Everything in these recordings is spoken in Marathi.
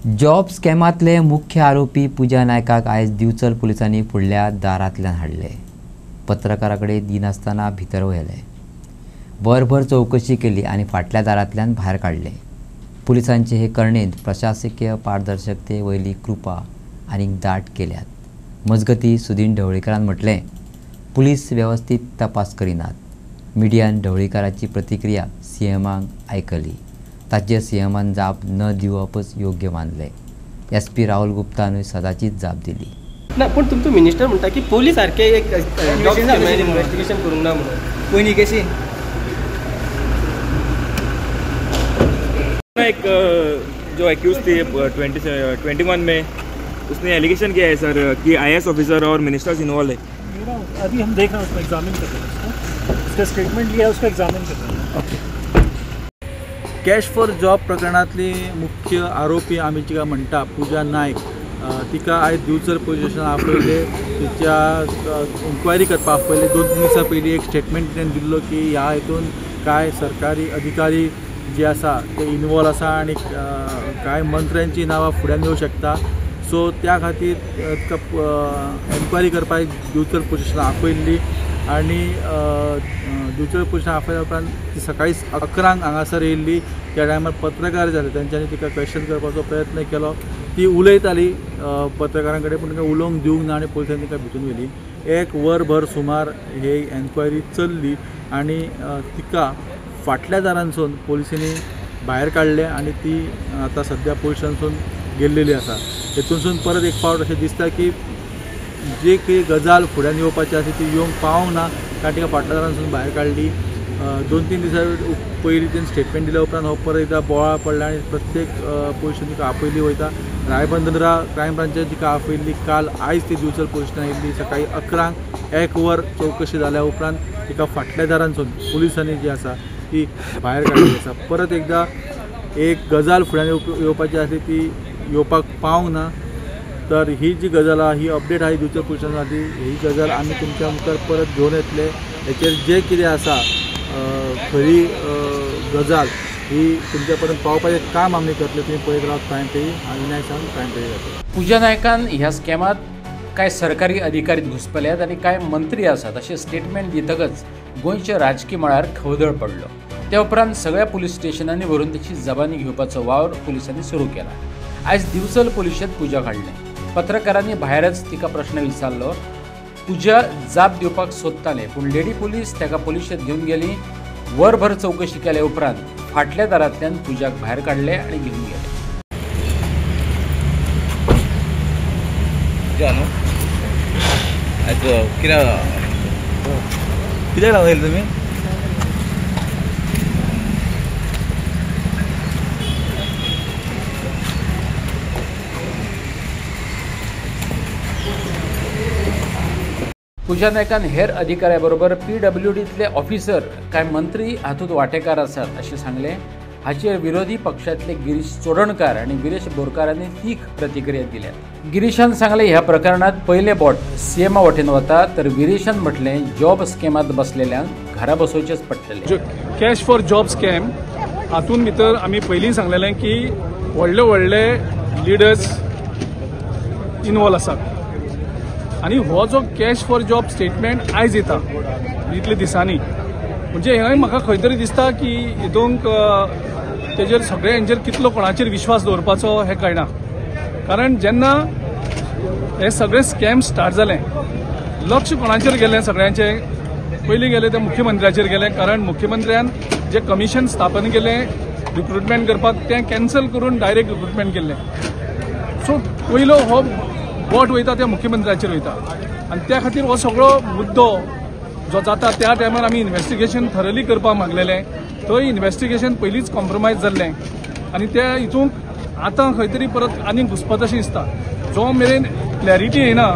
जॉब स्कॅमातले मुख्य आरोपी पूजा नायकाक आयज दिवचल पुलिसांनी फुडल्या दारांतल्यान हाडले। पत्रकाराकडे दिनासतना भितर व्हेले, वरभर चौकशी केली आणि फाटल्या दारांतल्यान भायर काढले। पुलिसांचे हे करणेंत प्रशासकीय पारदर्शकते वयली कृपा आनीक दाट केल्यात। मजगती सुदीन ढवळीकरान म्हटले, पुलीस व्यवस्थित तपास करिनात। मिडियान ढवळीकराची प्रतिक्रिया सीएमाक आयकली, ताचेर सीएमान जाप न दिवपच योग्य मानले। SP राहुल गुप्तानूय सदाचीच जाप दिली। ना पण तुमचो मिनिस्टर म्हणटा की पोलीस सारखे एक इन्व्हेस्टिगेशन करूंक ना म्हणून पयलीं केसी एक जो एक्यूज थी 21 में उसने एलिगेशन किया है सर कि IAS ऑफिसर और मिनिस्टर्स इन्वॉल्व है। अभी हम देख रहे हैं, उसको एग्जामिन कर रहे हैं, उसका स्टेटमेंट लिया है, उसको एग्जामिन कर रहे हैं। ओके। कॅश फॉर जॉब प्रकरणातली मुख्य आरोपी आमी जिका म्हणटा पूजा नायक, तिका आयज दिवचल पुलीस स्टेशन आपयले। तिच्या इन्क्वायरी करपा पयले 2-3 दिसां पयलीं एक स्टेटमेंट तेणें दिल्लो की ह्या हितून काय सरकारी अधिकारी जे आसा ते इन्वॉल्व आसा आणि काय मंत्र्यांची नांवां फुड्यान येवं शकता। सो त्या खातीर तिका एन्क्वायरी करपाक दिवचल पुलीस स्टेशन आपयल्ली आणि दिवचल पुलीस स्टेशन आपयल्या उपरांत ती सकाळी 11 हांगासर येयल्ली। त्या टायमार पत्रकार जाले, तांच्यांनी तिका क्वेश्चन करपाचो प्रयत्न केलो। ती उलयताली पत्रकारां कडेन, पूण तिका उलोवंक दिवंक ना आणि पुलिसांनी तिका भितून व्हेली। 1 वरभर सुमार हे एन्क्वायरी चल्ली आणि तिका फाटल्या दारांसून पुलिसांनी भायर काडले आणि ती आता सध्या पुलीस स्टेशनासून गेल्लेली आसा। हेतूनसून परत एक फावट अशें दिसता की जे काही गजाल फुड्यान येवपाची आसा ती येवंक पावंक ना, कारण तिका फाटल्या दारांसून भायर काडली। 2-3 दिसां पयलीं तेणें स्टेटमेंट दिल्या उपरांत हो परत एकदां बोवाळ पडला आणि प्रत्येक पुलीस स्टेशन तिका आपयली वयता। रायबंदरा क्रायम ब्रांचान तिका आपयल्ली। काल आयज ती दिवचल पुलीस स्टेशनान येयल्ली। सकाळी 11 1 वर चौकशी जाल्या उपरांत तिका फाटल्या दारांसून पुलिसांनी जी आसा ती भायर काडली आसा। परत एकदा एक गजाल फुड्यान येवपाची आसली ती येवपाक पावंक ना। तर ही जी गजाल आहा, ही अपडेट आहा दिवचल पुलीस स्टेशनाची, ही गजाल आमी तुमच्या मुखार परत घेवन येतले। हेचेर जे कितें आसा खरी गजाल ही तुमच्या पर्यंत पावपाचें काम आमी करतले। तुमी पळयत रावत प्रायम टीव्ही आनी विनायक सावंत प्रायम टीव्ही जाता। पूजा नायकान ह्या स्कॅमात काय सरकारी अधिकारी घुसपल्यात आणि काय मंत्री आसात असे स्टेटमेंट दितकच गोंयच्या राजकीय मळार खवदळ पडलो। त्या उपरांत सगळ्या पुलीस स्टेशनांनी व्हरून त्याची जबानी घेवपाचो वावर पुलिसांनी सुरू केला। आयज दिवचल पुलिशेंत पूजा हाडले। पत्रकारांनी भायरच तिका प्रश्न विचारलो। पूजा जाप दिवपाक सोदताले, पूण लेडी पुलीस ताका पुलिशेंत घेवन गेली। वरभर चौकशी केल्या उपरांत फाटल्या दारांतल्यान पूजाक भायर काडले आणि घेवन गेले। कित्याक रावयले तुमी? पूजा नायकान हेर अधिकाऱ्याबरोबर PWDतले ऑफिसर काय मंत्री हातूंत वांटेकार आसात अशें सांगले। हाचेर विरोधी पक्षातले गिरीश चोडणकार आणि विरेश बोरकारांनी तीख प्रतिक्रिया दिल्या। गिरीशान सांगले ह्या प्रकरणात पहिले बोट सीएमा वटेन वता, तर विरेशान म्हटले जॉब स्कॅमात बसलेल्यांक घरा बसोवचेच पडटले। कॅश फॉर जॉब स्कॅम हातून भितर आमी पयलीं सांगलेलें की व्हडले व्हडले लिडर्स इन्वॉल्व आसात आणि हो जो कॅश फॉर जॉब स्टेटमेंट आयज येता इतले दिसांनी, म्हणजे हें म्हाका खंय तरी दिसता की हितूंक तेजेर सगळे हेंचेर कितलो कोणाचेर विश्वास दवरपाचो हें कळना। कारण जेन्ना हे सगळे स्कॅम स्टार्ट जाले, लक्ष कोणाचेर गेलें सगळ्यांचें? पयलीं गेलें ते मुख्यमंत्र्याचेर गेलें, कारण मुख्यमंत्र्यान जे कमिशन स्थापन केलें रिक्रुटमेंट करपाक तें कॅन्सल करून डायरेक्ट रिक्रुटमेंट केल्लें। सो पयलो हो बोट वयता त्या मुख्यमंत्र्याचेर वयता आणि त्या खातीर हो सगळो मुद्दो जो जाता त्या टायमार आमी इन्व्हेस्टिगेशन थरली करपाक मागलेलें। थंय इन्व्हेस्टिगेशन पयलींच कॉम्प्रोमायज जाल्लें आणि त्या हितूंक आतां खंय तरी परत आनीक घुसपत अशें दिसता। जो मेरेन क्लॅरिटी येना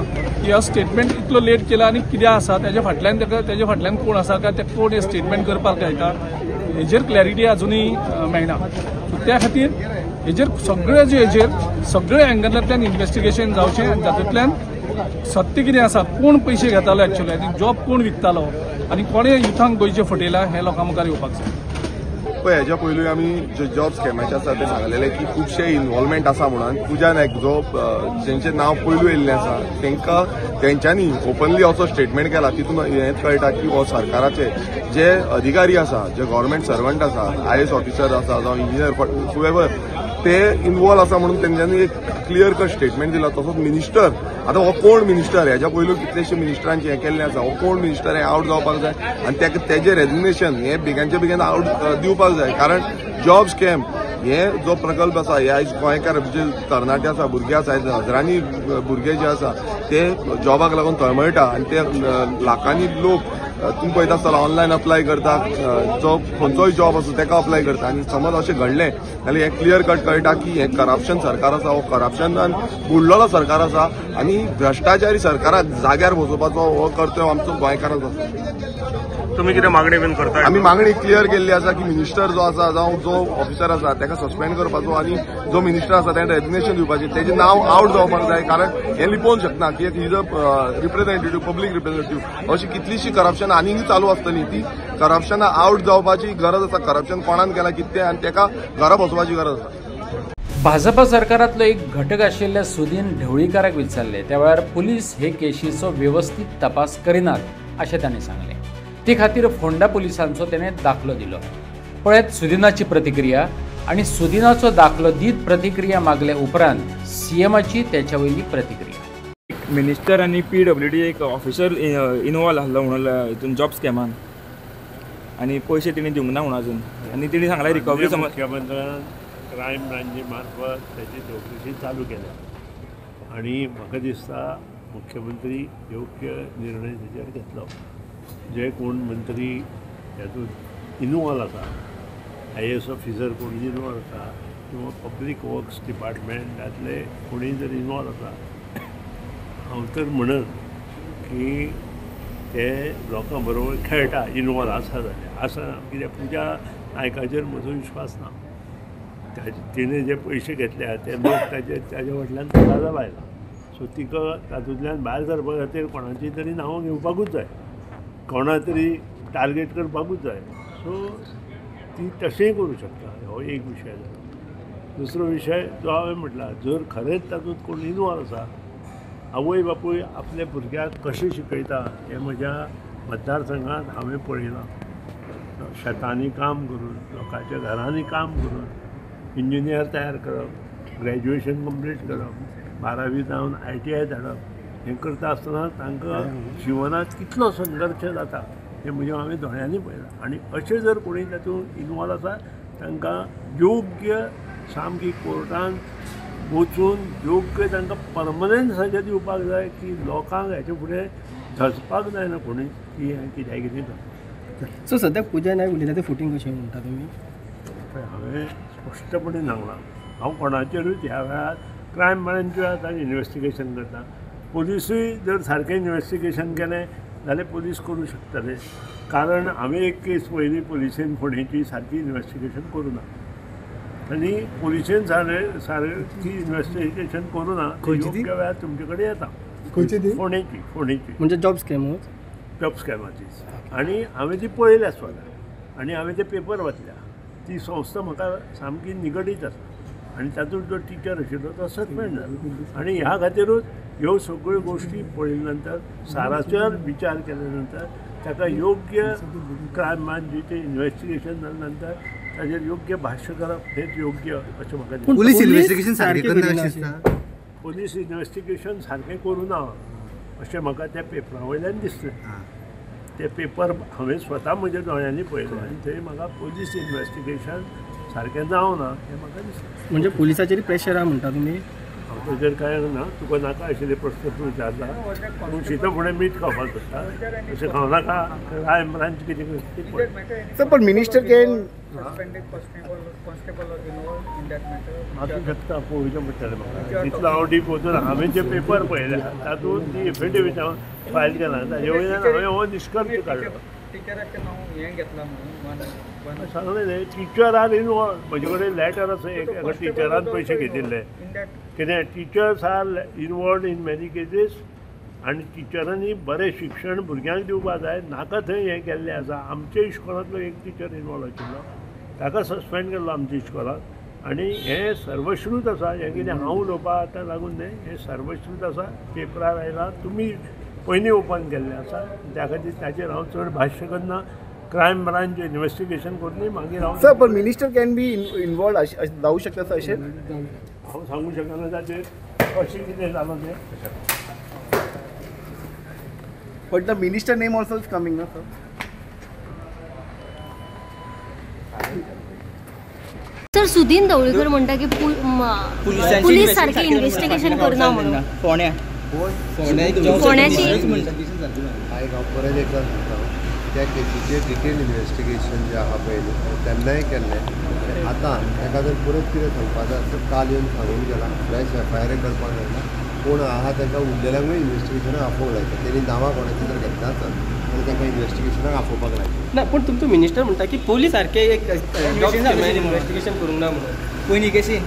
की हो स्टेटमेंट इतलो लेट केला आणि कित्याक आसा, तेजे फाटल्यान कोण आसा काय ते कोण हे स्टेटमेंट करपाक कळटा, हेजेर क्लॅरिटी अजुनूय मेळना। सो त्या खातीर हेजेर सगळे एंगलांतल्यान इन्व्हेस्टिगेशन जावचें, जातूंतल्यान सत्य कितें आसा, कोण पयशे घेतालो एक्चुअली, जॉब कोण विकतालो आणि कोणे युथांक गोंयचे फटयला हें लोकां मुखार येवपाक जाय। पळय हेच्या पयलीं आमी जे जॉब स्कॅमाचे आसा ते सांगलेले की खुबशे इन्वॉल्वमेंट आसा म्हणून पुजा नायक जो जेंचें नांव पयलू येयल्लें आसा तांकां तेंच्यांनी ओपनली असो स्टेटमेंट केला तितून हेंच कळटा की हो सरकाराचे जे अधिकारी आसा जे गव्हर्मेंट सर्वंट आसा IAS ऑफिसर आसा जावं इंजिनियर हुएवर ते इन्वॉल्व आसा म्हणून तेंच्यांनी एक क्लियर कट स्टेटमेंट दिला. तसोच मिनिस्टर आतां हो कोण मिनिस्टर हेच्या पयलू कितलेशे मिनिस्टरांचे हें केल्लें आसा हो कोण मिनिस्टर हें आउट जावपाक जाय आनी तेजें रेजिग्नेशन हें बेगांचे बेगीन आउट दिवपाक जाय. कारण जॉब स्कॅम हे जो प्रकल्प आसा हे आयज गोंयकार जे तरणाटे आसा भुरगे आसा हजारांनी भुरगे जे आसा ते जॉबाक लागून तळमळटा आनी ते लाखांनी लोक तुम्ही पळयता आसतना ऑनलायन अप्लाय करता जो खंयचोय जॉब आसा तेका अप्लाय करता आनी समज अशें घडलें जाल्यार हें क्लियर कट कळटा की हें करप्शन सरकार आसा हो करप्शनान बुडलेलो सरकार आसा आनी भ्रश्टाचारी सरकाराक जाग्यार बसोवपाचो हो कर्तव्य आमचो गोंयकारांचो आसा. तुम्ही कितें मागणी बीन करता? आमी मागणी क्लियर केल्ली आसा की मिनिस्टर जो आसा जावं जो ऑफिसर आसा ताका सस्पेंड करपाचो आनी जो मिनिस्टर आसा ताणें रेजिग्नेशन दिवपाचें तेजें नांव आउट जावपाक जाय. कारण हें लिपोवन शकना की is a representative public representative अशी कितलीशी करप्शन आनीक चालू आसतली ती करप्शना आउट जावपाची गरज आसा. करप्शन कोणान केला कितें आनी ताका घरा बसोवपाची गरज आसा. भाजपा सरकारांतलो एक घटक आशिल्ल्या सुदीन ढवळीकाराक विचारले त्या वेळार पुलीस हे केशीचो व्यवस्थीत तपास करिनात अशें तांणी सांगलें. ते खातीर फोंडा पुलिसांचो तेणें दाखलो दिलो. पळयत सुदिनाची प्रतिक्रिया आनी सुदिनाचो दाखलो दीत प्रतिक्रिया मागल्या उपरांत CMची त्याच्या वयली प्रतिक्रिया. मिनिस्टर आणि PWD एक ऑफिसर इन्वॉल्व आसलो म्हणून हितून जॉब स्कॅमान आणि पैसे तिने दिवंक ना म्हणून अजून आणि तिने सांगला रिकवरी समज मुख्यमंत्र्यान क्रायम ब्रांची मार्फत त्याची चौकशी चालू केल्या आणि म्हाका दिसता मुख्यमंत्री योग्य निर्णय तेचेर घेतलो. जे कोण मंत्री हातूंत इन्वॉल्व आसा IAS ऑफिसर कोण इन्वॉल्व आसा किंवा पब्लीक वर्क्स डिपार्टमेंटातले कोणी जर इन्वॉल्व आसा हांव तर म्हणन की ते लोकां बरोबर खेळटा इन्वॉल्व आसा जाल्यार आसा कित्याक पुजा नायकाचेर म्हजो विश्वास ना. तिने जे पयशे घेतल्या ते लोक ताजे फाटल्यान तगादा लायला. सो तिका तातूंतल्यान भायर सरपा खातीर कोणाची तरी नांवां घेवपाकूच जाय कोणा तरी टार्गेट करपाकूच जाय. सो ती तशेंय करूं शकता. हो एक विशय जालो. दुसरो विशय जो हांवें म्हटला जर खरेंच तातूंत कोण इन्वॉल्व आसा आवय बापूय आपल्या भुरग्याक कशें शिकयता हें म्हज्या मतदारसंघांत हांवें पळयलां. शेतांनी काम करून लोकांच्या घरांनी काम करून इंजिनियर तयार करप ग्रॅज्युएशन कंप्लीट करप 12वी जावन ITI धाडप हें करता आसतना तांकां जिवनांत कितलो संघर्श जाता हें म्हजें हांवें दोळ्यांनी पळयलां. आनी अशें जर कोणी तातूंत इन्वॉल्व आसा तांकां योग्य सामकी कोर्टान वचून योग्य तांकां परमनंट सजा दिवपाक जाय की लोकांक हेचे फुडें धजपाक जायना कोणी की हें कित्याक कितें करता. सो सद्याक पुजा नायक उलयता तें फुटींग कशें म्हणटा तुमी? हांवें स्पश्टपणे सांगलां हांव कोणाचेरूच ह्या वेळार क्रायम ब्रांच्यो आतां इन्वेस्टिगेशन करता. पुलिसूय जर सारकें इन्वेस्टिगेशन केलें जाल्यार पुलीस करूं शकतले. कारण हांवें एक केस पयली पुलिसेन फोंडेची सारकी इन्वेस्टिगेशन करूं ना आनी पुलिसेन सारकी इन्वेस्टिगेशन करूं ना योग्य वेळार तुमचे कडेन येता. फोंडेची म्हणजे जॉब स्कॅमाची आनी हांवें ती पळयल्या स्वता आनी हांवें ते पेपर वाचल्या. ती संस्था म्हाका सामकी निगडीत आसा आनी तातूंत जो टिचर आशिल्लो तो सस्पेंड जाला. आनी ह्या खातीरूच ह्यो सगळ्यो गोश्टी पळयल्या नंतर सारासर विचार केल्या नंतर ताका योग्य क्रायम ब्रांचीचें इन्वेस्टिगेशन जाल्या नंतर ताजेर योग्य भाश्य करप हेच योग्य अशें म्हाका दिसता. पुलीस इन्वेस्टिगेशन सारकें पुलीस इन्वेस्टिगेशन सारकें करूं ना अशें म्हाका त्या पेपरा वयल्यान दिसलें. ते पेपर हांवें स्वता म्हज्या दोळ्यांनी पळयले आनी थंय म्हाका पुलीस इन्वेस्टिगेशन सारकें जावना हें म्हाका दिसलें. म्हणजे पुलिसाचेर प्रेशर आहा म्हणटा तुमी? हांव ताजेर कांय ना. तुका नाका आशिल्ले प्रस्न तूं विचारला पूण शितो फुडें मीठ खावपाक सोदता अशें खावं नाका. क्रायम ब्रांच कितें करता पण मिनिस्टर कॅन आसूं शकता पळोवचें पडटलें म्हाका. तितलो हांव डीप वचून हांवें जे पेपर पळयले तातूंत ती एफिडेवीट हांव फायल केला ताजे वयल्यान हांवें हो निश्कर्श काडलो. सांगलें टिचर आर इनवॉल्व. म्हजे कडेन लॅटर आसा एका टिचरान पयशे घेतिल्ले कित्याक teachers are involved in many cases आनी टिचरांनी बरें शिक्षण भुरग्यांक दिवपाक जाय नाका थंय हें केल्लें आसा. आमच्या इश्कोलांतलो एक टिचर इनवॉल्व आशिल्लो ताका सस्पेंड केल्लो आमच्या इश्कोलाक आनी हें सर्वश्रूत आसा हें कितें हांव उलोवपाक आतां लागून न्हय हें सर्वश्रूत आसा पेपरार आयलां तुमी पयलीं ओपन केल्लें आसा त्या खातीर ताचेर हांव चड भाश्य करना क्रायम ब्रांच इन्व्हेस्टिगेशन करून मागीर हांव सर पण मिनिस्टर कॅन बी इन्वॉल्व जावं शकता सर अशें हांव सांगूं शकना ताचेर कशें कितें जालो तें but the minister name also is coming ना सर सर सुदीन ढवळीकर म्हणटा की पुलीस सारखे इन्व्हेस्टिगेशन करना म्हणून फोण्याची हांव परत एकदां सांगता त्या केसीचेर डिटेल इन्व्हेस्टिगेशन जें आहा पळय तेन्नाय केल्लें आतां ताका जर परत कितें सांगपाक जाय तर काल येवन सांगून गेला फ्रेश FIR करपाक जायना कोण आहा ताका उरलेल्यांकूय इन्व्हेस्टिगेशनाक आपोवंक लायता तेणी नांवां कोणाची जर घेतला आसत जाल्यार ताका इन्व्हेस्टिगेशनाक आपोवपाक लायता ना पण तुमचो मिनिस्टर म्हणटा की पोलीस सारखे एक इन्व्हेस्टिगेशन करूंक ना म्हणून पयलीं केसी